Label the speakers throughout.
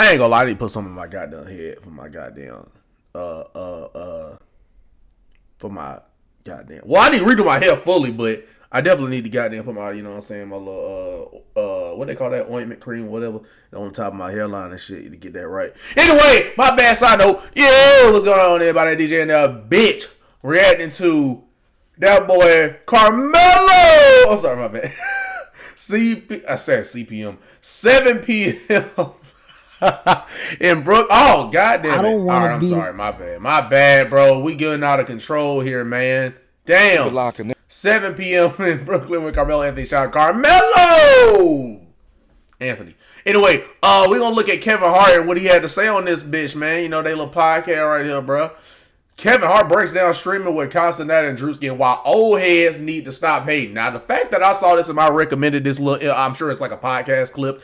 Speaker 1: I ain't gonna lie, I need to put something in my goddamn head for my goddamn for my goddamn. Well, I need to redo my hair fully, but I definitely need to goddamn put my, you know what I'm saying, my little what they call that, ointment cream, whatever, on top of my hairline and shit to get that right. Anyway, my bad side note. Yeah, what's going on, everybody? DJ and that bitch reacting to that boy Carmelo. I'm sorry, my bad. I said CPM. 7 p.m. in Brook. Oh, goddamn it. Alright, I'm sorry. My bad. My bad, bro. We getting out of control here, man. Damn. 7 p.m. in Brooklyn with Carmelo Anthony. Shout out Carmelo Anthony. Anyway, we're going to look at Kevin Hart and what he had to say on this bitch, man. You know, they little podcast right here, bro. Kevin Hart breaks down streaming with Constantine and Druski and why old heads need to stop hating. Now, the fact that I saw this and I recommended this little, I'm sure it's like a podcast clip,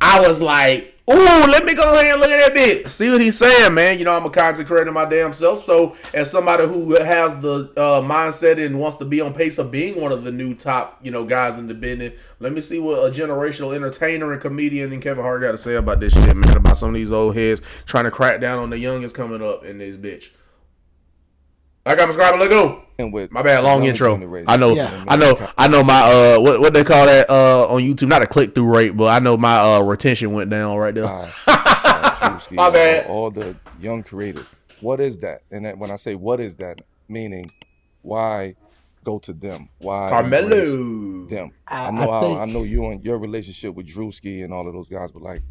Speaker 1: I was like, ooh, let me go ahead and look at that bit. See what he's saying, man. You know, I'm a content creator my damn self. So, as somebody who has the mindset and wants to be on pace of being one of the new top, you know, guys in the business, let me see what a generational entertainer and comedian and Kevin Hart got to say about this shit, man. About some of these old heads trying to crack down on the youngest coming up in this bitch. I got my subscribe. Let go. My bad, long intro. I know my what they call that on YouTube, not a click through rate, but I know my retention went down right there.
Speaker 2: My bad. All the young creators. What is that? And when I say what is that, meaning why go to them? Why
Speaker 1: Carmelo?
Speaker 2: Them. I know you and your relationship with Druski and all of those guys, but like,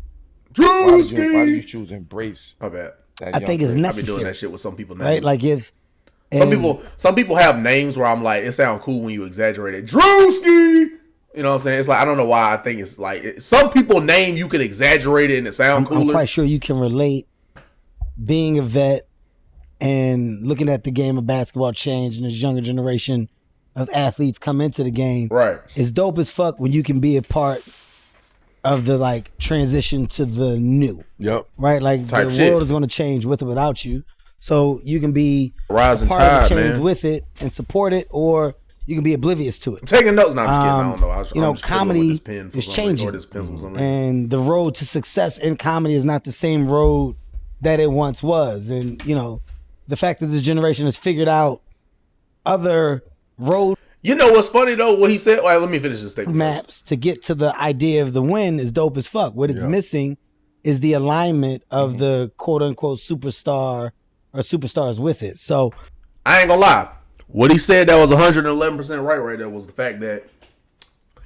Speaker 1: Druski,
Speaker 2: why do you choose to embrace?
Speaker 1: My bad.
Speaker 3: I think it's necessary.
Speaker 1: I be doing that shit with some people now.
Speaker 3: Right? Like if
Speaker 1: some people have names where I'm like, it sounds cool when you exaggerate it. Druski! You know what I'm saying? It's like, I don't know why I think it's like, some people name you can exaggerate it and it sounds cooler.
Speaker 3: I'm quite sure you can relate being a vet and looking at the game of basketball change and this younger generation of athletes come into the game.
Speaker 1: Right.
Speaker 3: It's dope as fuck when you can be a part of the like transition to the new.
Speaker 1: Yep.
Speaker 3: Right? Like the world is going to change with or without you. So you can be
Speaker 1: rising
Speaker 3: part
Speaker 1: tide,
Speaker 3: of the change
Speaker 1: man,
Speaker 3: with it and support it, or you can be oblivious to it.
Speaker 1: I'm taking notes now. I don't know.
Speaker 3: You know, comedy is changing, and the road to success in comedy is not the same road that it once was. And you know, the fact that this generation has figured out other road.
Speaker 1: You know what's funny though? What he said. All right, let me finish this statement.
Speaker 3: Maps first. To get to the idea of the win is dope as fuck. What it's missing is the alignment of the quote unquote superstar or superstars with it. So
Speaker 1: I ain't gonna lie. What he said that was 111% right there was the fact that a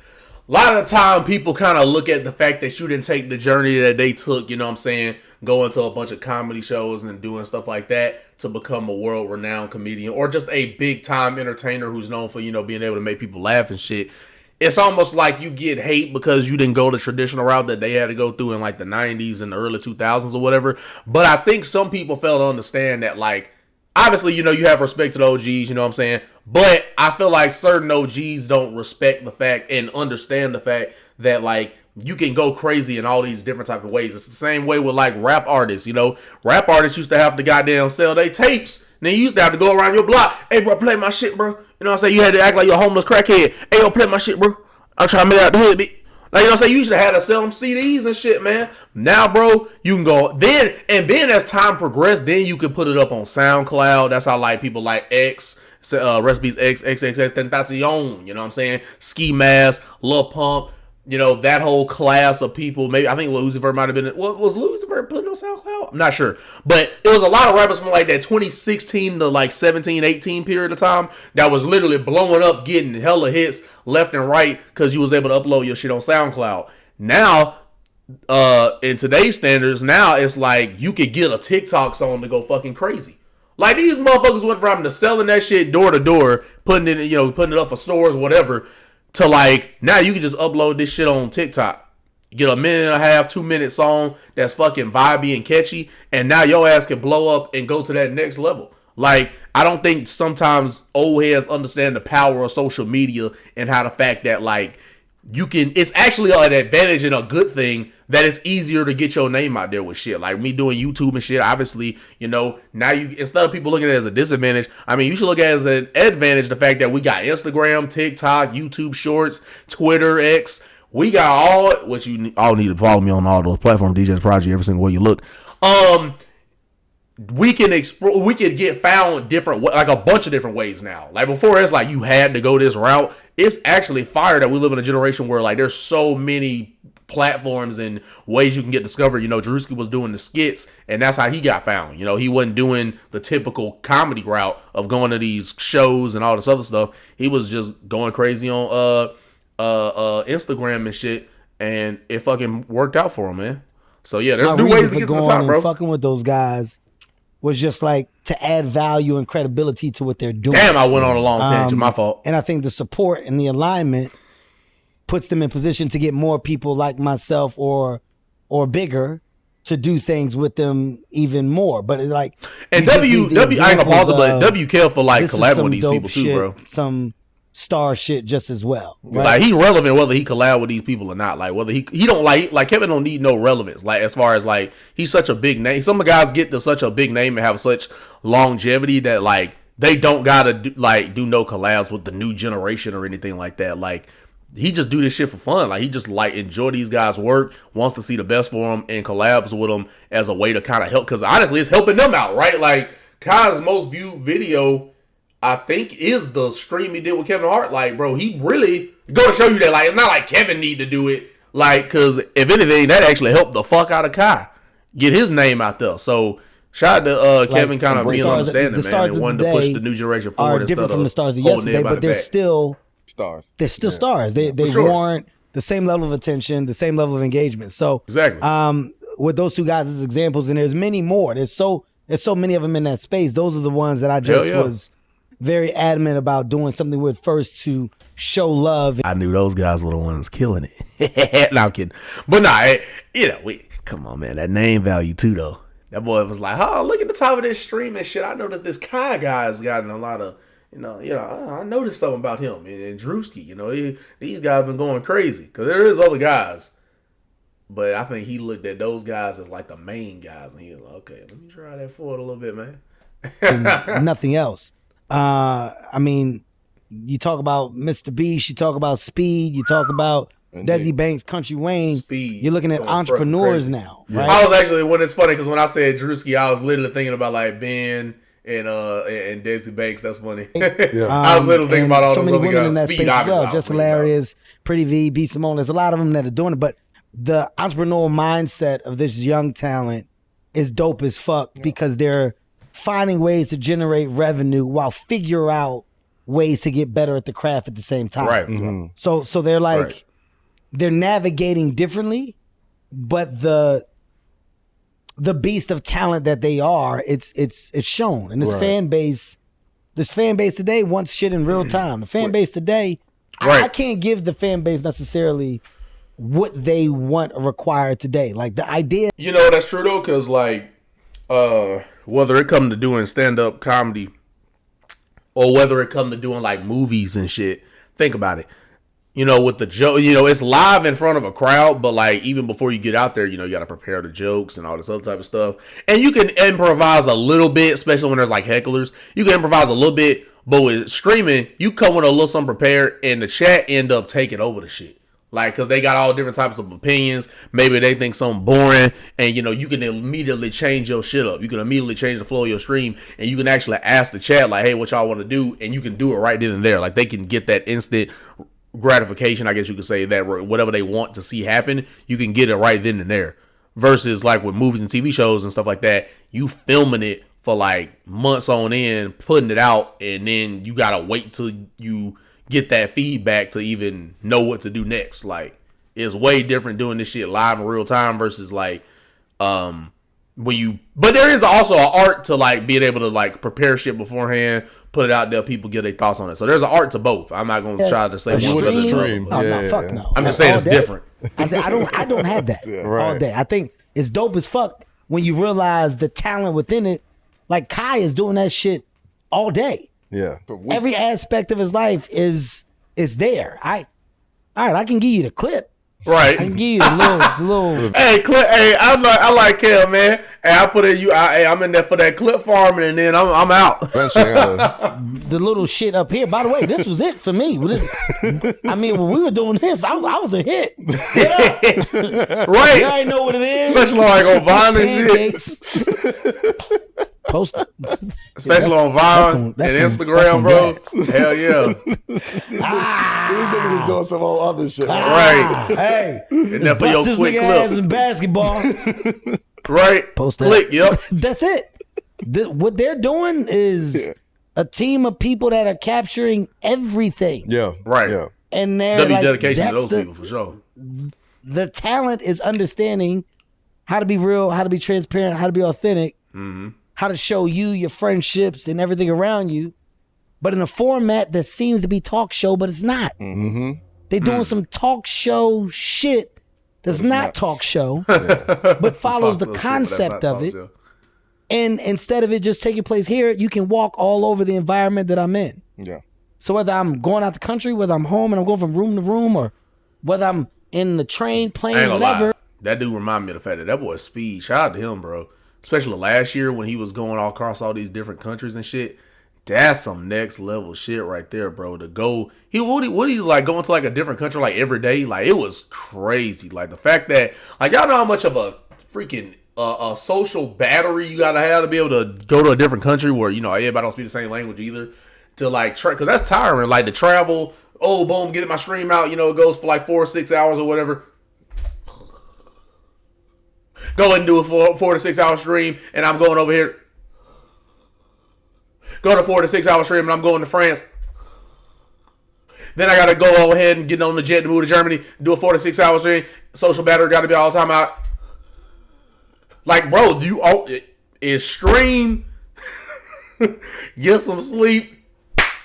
Speaker 1: lot of the time people kind of look at the fact that you didn't take the journey that they took, you know what I'm saying, going to a bunch of comedy shows and doing stuff like that to become a world-renowned comedian or just a big-time entertainer who's known for, you know, being able to make people laugh and shit. It's almost like you get hate because you didn't go the traditional route that they had to go through in like the 90s and the early 2000s or whatever. But I think some people fail to understand that, like, obviously, you know, you have respect to the OGs, you know what I'm saying? But I feel like certain OGs don't respect the fact and understand the fact that, like, you can go crazy in all these different type of ways. It's the same way with, like, rap artists, you know? Rap artists used to have to goddamn sell their tapes. And then you used to have to go around your block. Hey, bro, play my shit, bro. You know what I'm saying? You had to act like you're a homeless crackhead. Hey, yo, play my shit, bro. I'm trying to make out the hood, bitch. Like, you know what I'm saying? You used to have to sell them CDs and shit, man. Now, bro, you can go. Then as time progressed, then you can put it up on SoundCloud. That's how, like, people like X, Recipes X, XXX, Tentacion, you know what I'm saying? Ski Mask, Lil Pump, you know, that whole class of people. Maybe, I think Lil Uzi Vert might have been, was Lil Uzi Vert putting on SoundCloud? I'm not sure. But it was a lot of rappers from, like, that 2016 to, like, 17, 18 period of time that was literally blowing up, getting hella hits left and right because you was able to upload your shit on SoundCloud. Now, in today's standards, now it's like you could get a TikTok song to go fucking crazy. Like, these motherfuckers went from to selling that shit door to door, putting it up for stores, whatever, to like, now you can just upload this shit on TikTok. Get a 1.5, 2 minute song that's fucking vibey and catchy, and now your ass can blow up and go to that next level. Like, I don't think sometimes old heads understand the power of social media and how the fact that, like, you can, it's actually an advantage and a good thing that it's easier to get your name out there with shit. Like me doing YouTube and shit, obviously, you know, now you, instead of people looking at it as a disadvantage, I mean, you should look at it as an advantage, the fact that we got Instagram, TikTok, YouTube Shorts, Twitter, X, We got all, which you all need to follow me on all those platforms, DJ's Project, every single way you look. We can get found different, like a bunch of different ways now. Like before, it's like you had to go this route. It's actually fire that we live in a generation where like there's so many platforms and ways you can get discovered. You know, Druski was doing the skits, and that's how he got found. You know, he wasn't doing the typical comedy route of going to these shows and all this other stuff. He was just going crazy on Instagram and shit, and it fucking worked out for him, man. So yeah, there's new ways to get to the top, bro.
Speaker 3: Fucking with those guys was just like to add value and credibility to what they're doing.
Speaker 1: Damn, I went on a long tangent. My fault.
Speaker 3: And I think the support and the alignment puts them in position to get more people like myself or bigger to do things with them even more. But it's like,
Speaker 1: and I ain't gonna pause it, but WKL for like collabing with these people too, bro.
Speaker 3: Some star shit just as well. Right?
Speaker 1: Like he relevant whether he collab with these people or not. Like whether he don't like Kevin don't need no relevance. Like as far as like he's such a big name. Some guys get to such a big name and have such longevity that like they don't gotta do no collabs with the new generation or anything like that. Like he just do this shit for fun. Like he just like enjoy these guys' work, wants to see the best for them, and collabs with them as a way to kind of help. Because honestly, it's helping them out, right? Like Kai's most viewed video, I think, is the stream he did with Kevin Hart. Like, bro, he really go to show you that like it's not like Kevin need to do it. Like, because if anything, that actually helped the fuck out of Kai get his name out there. So shout out to Kevin kind of being understanding, man, and wanting to push the new generation forward instead of
Speaker 3: different from the stars of yesterday, but they're still
Speaker 2: stars.
Speaker 3: They're still stars. They warrant the same level of attention, the same level of engagement. So
Speaker 1: exactly.
Speaker 3: With those two guys as examples, and there's many more. There's so many of them in that space. Those are the ones that I just was very adamant about doing something with first to show love.
Speaker 1: I knew those guys were the ones killing it. No, I'm kidding. But nah, come on, man. That name value too, though. That boy was like, oh, look at the top of this stream and shit. I noticed this Kai guy's gotten a lot of, I noticed something about him and Druski. These guys been going crazy because there is other guys, but I think he looked at those guys as like the main guys, and he was like, okay, let me try that forward a little bit, man.
Speaker 3: And nothing else. I mean, you talk about Mr. Beast, you talk about Speed, you talk about Desi Banks, Country Wayne.
Speaker 1: Speed.
Speaker 3: You're looking at entrepreneurs now. Right?
Speaker 1: I was actually, when it's funny because when I said Druski, I was literally thinking about like Ben and Desi Banks. That's funny. Yeah. I was literally thinking about all those other guys.
Speaker 3: In that space as well. Just Hilarious, Pretty V, B Simone. There's a lot of them that are doing it, but the entrepreneurial mindset of this young talent is dope as fuck because they're finding ways to generate revenue while figure out ways to get better at the craft at the same time.
Speaker 1: Right.
Speaker 3: Mm-hmm. So they're like they're navigating differently, but the beast of talent that they are, it's shown. And this fan base today wants shit in real time. The fan base today, I can't give the fan base necessarily what they want or require today. Like the idea.
Speaker 1: That's true though, because like whether it come to doing stand-up comedy or whether it come to doing like movies and shit, think about it. With the joke, it's live in front of a crowd, but like even before you get out there, you got to prepare the jokes and all this other type of stuff. And you can improvise a little bit, especially when there's like hecklers. You can improvise a little bit, but with streaming, you come with a little something prepared, and the chat end up taking over the shit. Like, because they got all different types of opinions. Maybe they think something boring. And, you can immediately change your shit up. You can immediately change the flow of your stream. And you can actually ask the chat, like, hey, what y'all want to do? And you can do it right then and there. Like, they can get that instant gratification, I guess you could say, that whatever they want to see happen, you can get it right then and there. Versus, like, with movies and TV shows and stuff like that, you filming it for, like, months on end, putting it out, and then you got to wait till you get that feedback to even know what to do next. Like, it's way different doing this shit live in real time versus like but there is also an art to like being able to like prepare shit beforehand, put it out there, people get their thoughts on it. So there's an art to both. I'm not going to try to say one or the other.
Speaker 3: No, fuck no.
Speaker 1: I'm just saying it's different.
Speaker 3: I don't have that all day. I think it's dope as fuck when you realize the talent within it. Like Kai is doing that shit all day.
Speaker 2: Yeah.
Speaker 3: Every aspect of his life is there. All right, I can give you the clip.
Speaker 1: Right.
Speaker 3: I can give you the little
Speaker 1: Hey, clip. Hey, I like Kel, man. I put in I'm in there for that clip farming, and then I'm out.
Speaker 3: The little shit up here. By the way, this was it for me. I mean, when we were doing this, I was a hit.
Speaker 1: Right.
Speaker 3: You already know what it is.
Speaker 1: Especially like on Vine and shit.
Speaker 3: Post.
Speaker 1: Especially on Vine and Instagram, bro. Hell yeah.
Speaker 2: These niggas is doing some whole other shit.
Speaker 1: Right.
Speaker 3: Hey.
Speaker 1: And then for your quick clip.
Speaker 3: Ass in basketball.
Speaker 1: Right.
Speaker 3: Post that.
Speaker 1: Click, yep.
Speaker 3: That's it. What they're doing is a team of people that are capturing everything.
Speaker 2: Yeah.
Speaker 1: Right.
Speaker 2: Yeah.
Speaker 3: And they're
Speaker 1: there'll be
Speaker 3: like,
Speaker 1: dedication to those people for sure.
Speaker 3: The talent is understanding how to be real, how to be transparent, how to be authentic, how to show you your friendships and everything around you, but in a format that seems to be talk show, but it's not. They're doing some talk show shit that's not talk show, but follows the concept of it. And instead of it just taking place here, you can walk all over the environment that I'm in.
Speaker 2: Yeah.
Speaker 3: So whether I'm going out the country, whether I'm home and I'm going from room to room, or whether I'm in the train, plane, whatever.
Speaker 1: That dude remind me of the fact that boy Speed, shout out to him, bro. Especially last year when he was going all across all these different countries and shit. That's some next level shit right there, bro. To go, what he's like going to like a different country like every day, like it was crazy. Like the fact that, like y'all know how much of a freaking a social battery you gotta have to be able to go to a different country where everybody don't speak the same language either. To like, because that's tiring. Like to travel, boom, get my stream out. It goes for like 4 or 6 hours or whatever. Go ahead and do a 4 to 6 hour stream, and I'm going over here. Go to 4 to 6 hour stream, and I'm going to France. Then I gotta go ahead and get on the jet to move to Germany, do a 4 to 6 hour stream. Social battery gotta be all the time out. Like, bro, is stream, get some sleep,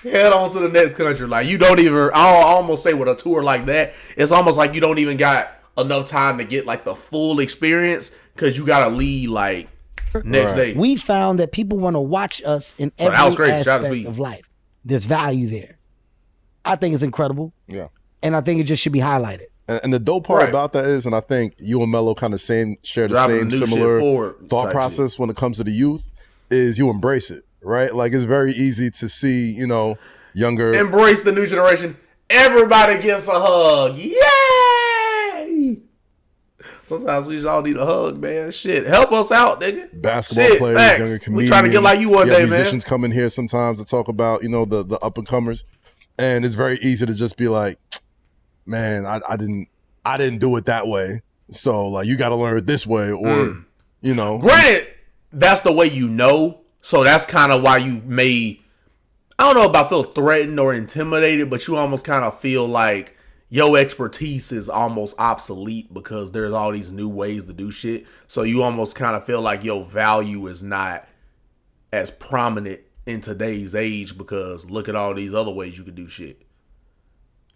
Speaker 1: head on to the next country. Like, you don't even, I'll almost say with a tour like that, it's almost like you don't even got enough time to get like the full experience because you gotta leave like next day.
Speaker 3: We found that people want to watch us in every aspect of life. There's value there. I think it's incredible.
Speaker 2: Yeah.
Speaker 3: And I think it just should be highlighted.
Speaker 2: And the dope part about that is, and I think you and Melo kind of share the same similar thought process when it comes to the youth, is you embrace it, right? Like it's very easy to see, younger.
Speaker 1: Embrace the new generation. Everybody gets a hug. Yay! Sometimes we just all need a hug, man. Shit, help us out, nigga.
Speaker 2: Basketball players,
Speaker 1: facts.
Speaker 2: younger comedians.
Speaker 1: We trying to get like you one day, man.
Speaker 2: Musicians come in here sometimes to talk about, the up and comers, and it's very easy to just be like, man, I didn't do it that way. So like you got to learn it this way, or
Speaker 1: Granted, that's the way so that's kind of why you may, I don't know about feel threatened or intimidated, but you almost kind of feel like your expertise is almost obsolete because there's all these new ways to do shit. So you almost kind of feel like your value is not as prominent in today's age because look at all these other ways you could do shit.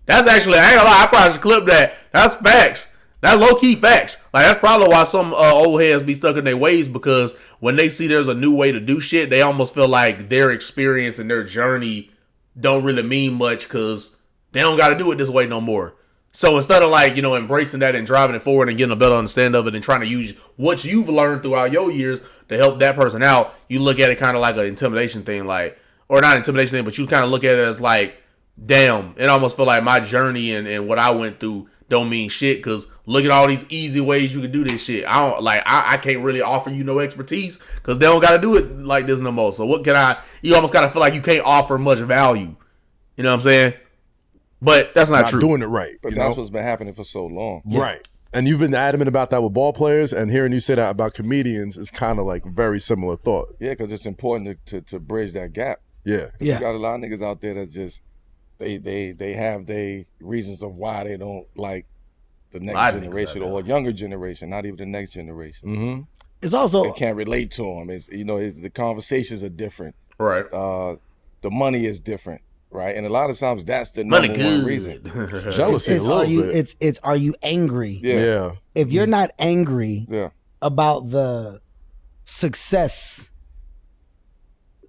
Speaker 1: That's actually, I ain't gonna lie, I probably should clip that. That's facts. That's low-key facts. Like, that's probably why some old heads be stuck in their ways, because when they see there's a new way to do shit, they almost feel like their experience and their journey don't really mean much because they don't got to do it this way no more. So instead of like, embracing that and driving it forward and getting a better understanding of it and trying to use what you've learned throughout your years to help that person out, you look at it kind of like an intimidation thing, like, or not intimidation thing, but you kind of look at it as like, damn, it almost feel like my journey and what I went through don't mean shit because look at all these easy ways you can do this shit. I can't really offer you no expertise because they don't got to do it like this no more. So what can you almost kind of feel like you can't offer much value. You know what I'm saying? But that's not true.
Speaker 2: Doing it right.
Speaker 4: But that's what's been happening for so long.
Speaker 2: Right. And you've been adamant about that with ball players, and hearing you say that about comedians is kind of like very similar thought.
Speaker 4: Yeah, because it's important to bridge that gap.
Speaker 2: Yeah.
Speaker 4: You got a lot of niggas out there that just they have their reasons of why they don't like the next generation or younger generation, not even the next generation.
Speaker 2: Mm-hmm.
Speaker 3: It's also
Speaker 4: they can't relate to them. It's the conversations are different.
Speaker 1: Right.
Speaker 4: The money is different. Right. And a lot of times that's the number one reason.
Speaker 2: Jealousy a little bit.
Speaker 3: It's are you angry?
Speaker 2: Yeah.
Speaker 3: If you're not angry about the success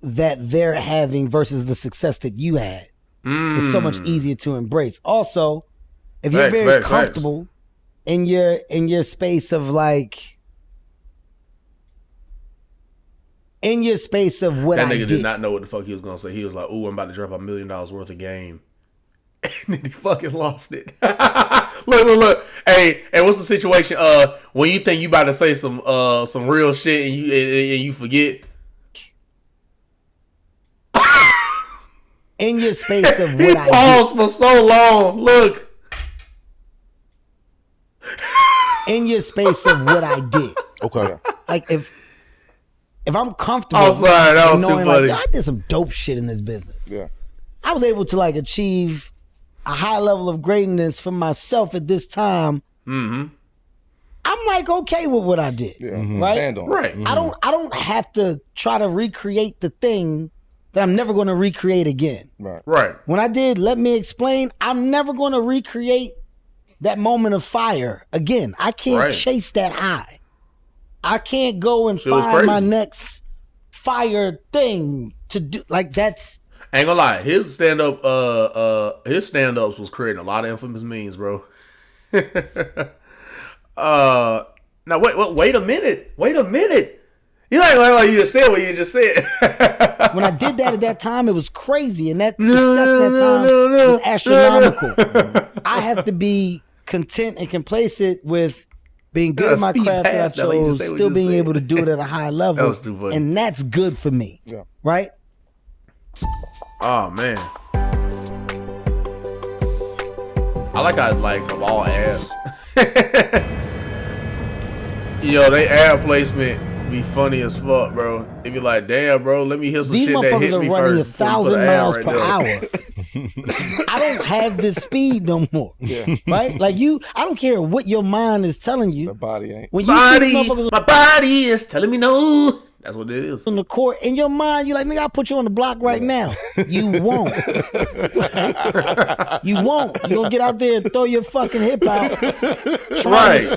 Speaker 3: that they're having versus the success that you had, it's so much easier to embrace. Also, if you're very comfortable in your space of like In your space of what
Speaker 1: that
Speaker 3: I
Speaker 1: nigga did not know what the fuck he was gonna say. He was like, "Ooh, I'm about to drop $1 million worth of game," and then he fucking lost it. Look. Hey, what's the situation? When you think you about to say some real shit and you forget.
Speaker 3: In your space of what I did.
Speaker 1: He paused for so long. Look.
Speaker 3: In your space of what I did.
Speaker 2: Okay.
Speaker 3: Like if I'm comfortable.
Speaker 1: I'm sorry, that was too funny.
Speaker 3: I did some dope shit in this business.
Speaker 4: Yeah.
Speaker 3: I was able to like achieve a high level of greatness for myself at this time.
Speaker 1: Mm-hmm.
Speaker 3: I'm like okay with what I did.
Speaker 4: Yeah.
Speaker 3: Right?
Speaker 4: Stand on.
Speaker 1: Right.
Speaker 3: I don't have to try to recreate the thing that I'm never going to recreate again.
Speaker 4: Right.
Speaker 3: When I did Let Me Explain, I'm never going to recreate that moment of fire again. I can't chase that high. I can't go and find my next fire thing to do. Like that's.
Speaker 1: I ain't gonna lie, his stand-ups was creating a lot of infamous memes, bro. Now wait a minute. You ain't like you just said what you just said.
Speaker 3: When I did that at that time, it was crazy, and that success at that time was astronomical. I have to be content and complacent with being good at my craft that I chose, still being able to do it at a high level.
Speaker 1: That was too funny.
Speaker 3: And that's good for me.
Speaker 4: Yeah.
Speaker 3: Right?
Speaker 1: Oh man. I like how of all ads. Yo, they ad placement be funny as fuck, bro. If you're like, damn, bro, let me hear some
Speaker 3: These
Speaker 1: shit that hit
Speaker 3: motherfuckers
Speaker 1: me
Speaker 3: are running
Speaker 1: first.
Speaker 3: 1,000 miles per hour. I don't have this speed no more.
Speaker 4: Yeah.
Speaker 3: Right? Like I don't care what your mind is telling you.
Speaker 4: The body ain't.
Speaker 3: When you see these motherfuckers
Speaker 1: My body is telling me no. That's what it is.
Speaker 3: on the court, in your mind, you're like, nigga, I'll put you on the block right now. You won't. You won't. You're going to get out there and throw your fucking hip out. Trying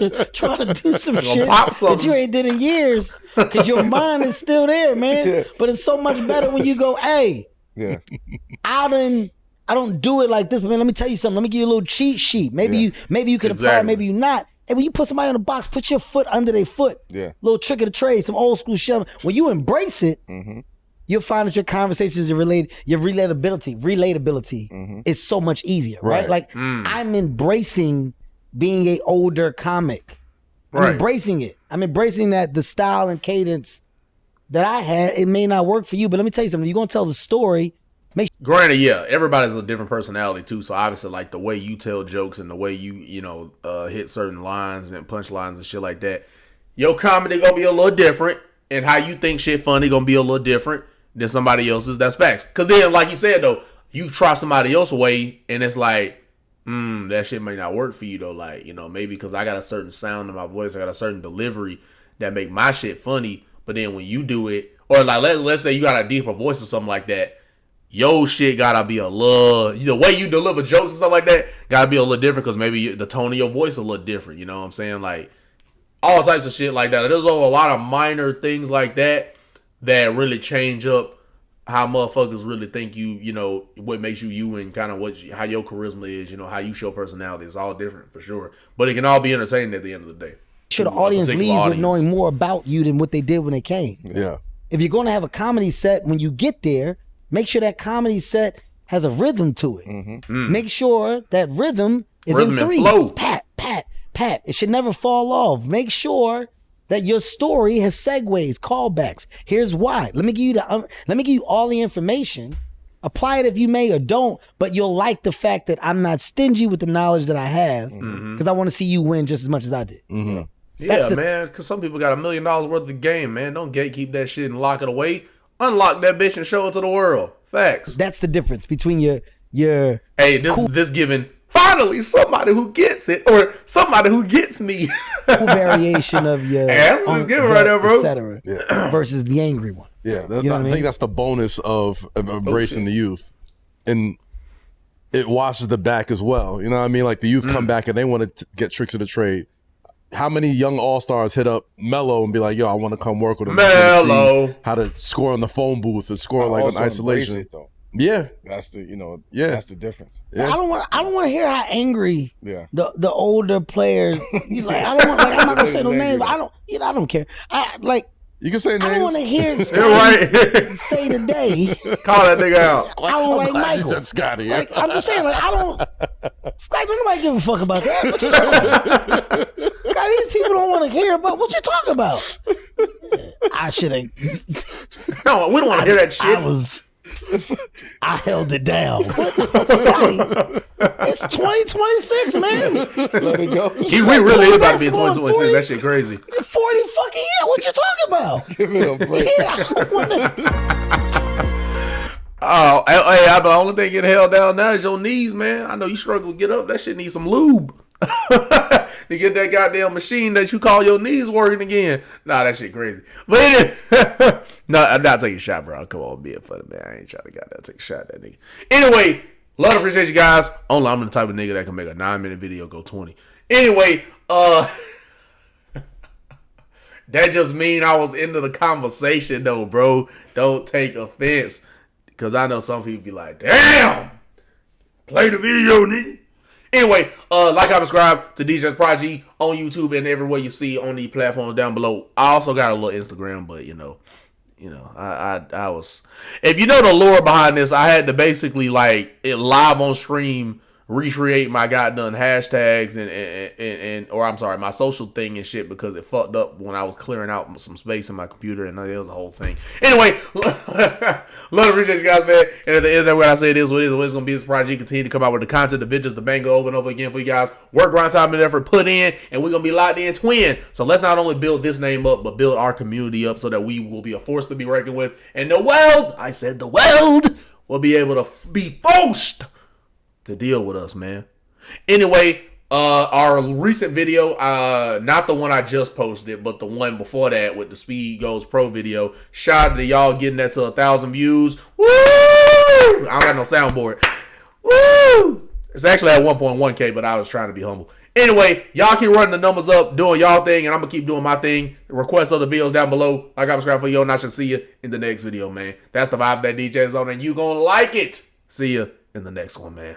Speaker 3: to do some shit that you ain't did in years. Because your mind is still there, man. Yeah. But it's so much better when you go, hey, I don't do it like this, but man, let me tell you something. Let me give you a little cheat sheet. Maybe you can apply, maybe you not. And when you put somebody on the box, put your foot under their foot.
Speaker 4: Yeah.
Speaker 3: Little trick of the trade, some old school shit. When you embrace it, you'll find that your conversations are related, your relatability is so much easier, right? Like I'm embracing being a older comic. I'm embracing it. I'm embracing that the style and cadence that I had, it may not work for you, but let me tell you something. You're going to tell the story.
Speaker 1: Granted, yeah, everybody's a different personality too. So obviously, like the way you tell jokes and the way you hit certain lines and punchlines and shit like that, your comedy gonna be a little different, and how you think shit funny gonna be a little different than somebody else's. That's facts. Cause then, like you said though, you try somebody else's way, and it's like, that shit may not work for you though. Like maybe because I got a certain sound in my voice, I got a certain delivery that make my shit funny. But then when you do it, or like let's say you got a deeper voice or something like that. Yo, shit gotta be a little, the way you deliver jokes and stuff like that gotta be a little different because maybe the tone of your voice a little different. You know what I'm saying? Like all types of shit like that. There's a lot of minor things like that that really change up how motherfuckers really think you, what makes you and kind of how your charisma is, how you show personality. It's all different for sure. But it can all be entertaining at the end of the day.
Speaker 3: Sure, the audience leaves with knowing more about you than what they did when they came.
Speaker 2: Yeah.
Speaker 3: If you're going to have a comedy set, when you get there, make sure that comedy set has a rhythm to it. Make sure that rhythm is in threes.
Speaker 1: Flow.
Speaker 3: Pat, pat, pat. It should never fall off. Make sure that your story has segues, callbacks. Here's why. Let me give you all the information. Apply it if you may or don't, but you'll like the fact that I'm not stingy with the knowledge that I have because I want to see you win just as much as I did.
Speaker 1: Yeah, man, because some people got $1 million worth of game, man. Don't gatekeep that shit and lock it away. Unlock that bitch and show it to the world. Facts.
Speaker 3: That's the difference between your
Speaker 1: hey, this giving finally somebody who gets it or somebody who gets me.
Speaker 3: cool variation of your
Speaker 1: that's what it's giving right there, bro.
Speaker 3: Etc. Versus the angry one.
Speaker 2: Yeah, I think that's the bonus of embracing the youth, and it washes the back as well. You know what I mean? Like the youth come back and they want to get tricks of the trade. How many young all-stars hit up Mello and be like, yo, I want to come work with him.
Speaker 1: Mello.
Speaker 2: How to score on the phone booth and score like on isolation. Yeah.
Speaker 4: That's that's the difference.
Speaker 3: Yeah. I don't want to hear how angry the older players. He's like, I'm not gonna say no names, but I don't care.
Speaker 2: You can say names.
Speaker 3: I don't want to hear
Speaker 1: Scotty
Speaker 3: say today.
Speaker 1: Call that nigga out.
Speaker 3: I don't like Michael.
Speaker 2: You said Scotty.
Speaker 3: Like, I'm just saying, like, I don't. Scotty, don't nobody give a fuck about that. What you talking about? Scotty, these people don't want to hear about what you talking about. I should have.
Speaker 1: No, we don't want to hear that shit.
Speaker 3: I held it down. Scotty, it's 2026, man.
Speaker 4: Let it go.
Speaker 1: We really is about to be in 2026. That shit crazy.
Speaker 3: 40 fucking years. What you talking about?
Speaker 4: Give it a break.
Speaker 1: Oh, hey, the only thing getting held down now is your knees, man. I know you struggle to get up. That shit needs some lube. To get that goddamn machine that you call your knees working again. Nah, that shit crazy. But anyway, no, I'm not taking a shot, bro. Come on, be a funny man. I ain't trying to goddamn take a shot at that nigga. Anyway, love and appreciate you guys. Only I'm the type of nigga that can make a 9-minute video go 20. Anyway, that just mean I was into the conversation though, bro. Don't take offense. Because I know some people be like, damn, play the video, nigga. Anyway, like, comment, subscribe to DJ's Prodigy on YouTube and everywhere you see on the platforms down below. I also got a little Instagram, but you know, I was, if you know the lore behind this, I had to basically like it live on stream recreate my goddamn hashtags and or I'm sorry, my social thing and shit because it fucked up when I was clearing out some space in my computer and it was a whole thing. Anyway, love and appreciate you guys, man. And at the end of what I say, it is what it is. What it's gonna be this project. Continue to come out with the content, the videos, the banger over and over again for you guys. Work, grind, time, and effort put in, and we're gonna be locked in twin. So let's not only build this name up, but build our community up so that we will be a force to be reckoned with, and the world, I said the world, will be able to be forced to deal with us, man. Anyway, our recent video, not the one I just posted, but the one before that with the Speed Goes Pro video. Shout out to y'all getting that to 1,000 views. Woo! I don't got no soundboard. Woo! It's actually at 1.1K, but I was trying to be humble. Anyway, y'all keep running the numbers up, doing y'all thing, and I'm gonna keep doing my thing. Request other videos down below. I got subscribe for you, and I should see you in the next video, man. That's the vibe that DJ is on, and you gonna like it. See you in the next one, man.